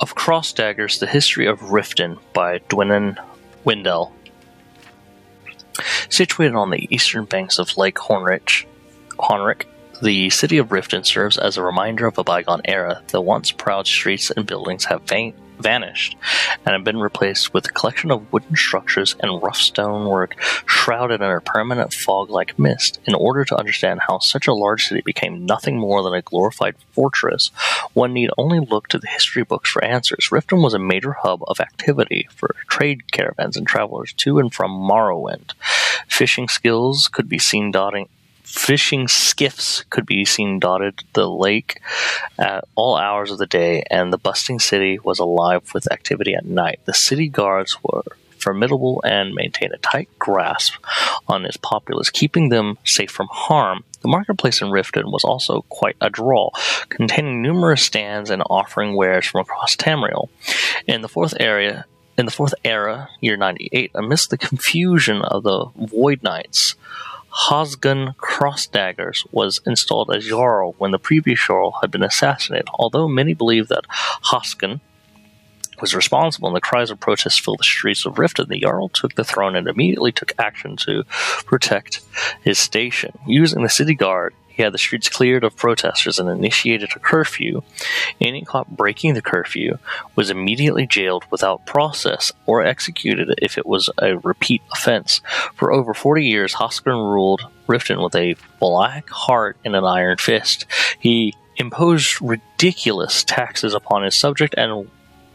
Of Cross Daggers, The History of Riften by Dwinnen Wendell. Situated on the eastern banks of Lake Honrich, the city of Riften serves as a reminder of a bygone era. The once proud streets and buildings have vanished and have been replaced with a collection of wooden structures and rough stonework shrouded in a permanent fog-like mist. In order to understand how such a large city became nothing more than a glorified fortress, one need only look to the history books for answers. Riften was a major hub of activity for trade caravans and travelers to and from Morrowind. Fishing skiffs could be seen dotted the lake at all hours of the day, and the bustling city was alive with activity at night. The city guards were formidable and maintained a tight grasp on its populace, keeping them safe from harm. The marketplace in Riften was also quite a draw, containing numerous stands and offering wares from across Tamriel. In the fourth era, year 98, amidst the confusion of the Void Knights, Hosgun Crossdaggers was installed as Jarl when the previous Jarl had been assassinated. Although many believe that Hosgun was responsible and the cries of protest filled the streets of Riften, the Jarl took the throne and immediately took action to protect his station. Using the city guard, he had the streets cleared of protesters and initiated a curfew. Any caught breaking the curfew was immediately jailed without process or executed if it was a repeat offense. For over 40 years, Hoskin ruled Riften with a black heart and an iron fist. He imposed ridiculous taxes upon his subject and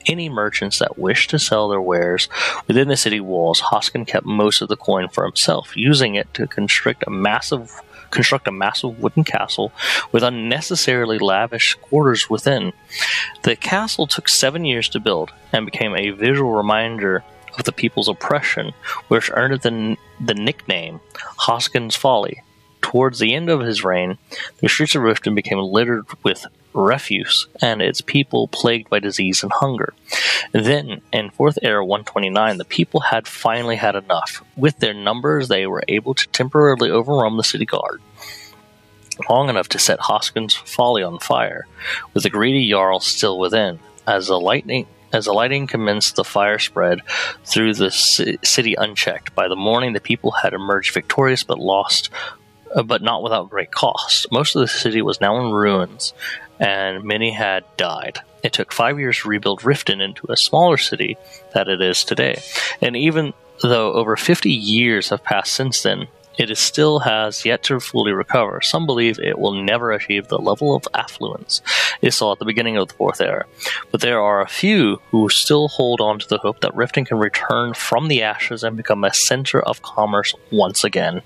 any merchants that wished to sell their wares within the city walls. Hoskin kept most of the coin for himself, using it to construct a massive wooden castle with unnecessarily lavish quarters within. The castle took 7 years to build and became a visual reminder of the people's oppression, which earned it the nickname Hoskin's Folly. Towards the end of his reign, the streets of Riften became littered with refuse, and its people plagued by disease and hunger. Then, in 4th Era 129, the people had finally had enough. With their numbers, they were able to temporarily overrun the city guard, long enough to set Hoskin's Folly on fire, with the greedy Jarl still within. As the lighting commenced, the fire spread through the city unchecked. By the morning, the people had emerged victorious, but not without great cost. Most of the city was now in ruins, and many had died. It took 5 years to rebuild Riften into a smaller city that it is today. And even though over 50 years have passed since then, it still has yet to fully recover. Some believe it will never achieve the level of affluence it saw at the beginning of the 4th Era. But there are a few who still hold on to the hope that Riften can return from the ashes and become a center of commerce once again.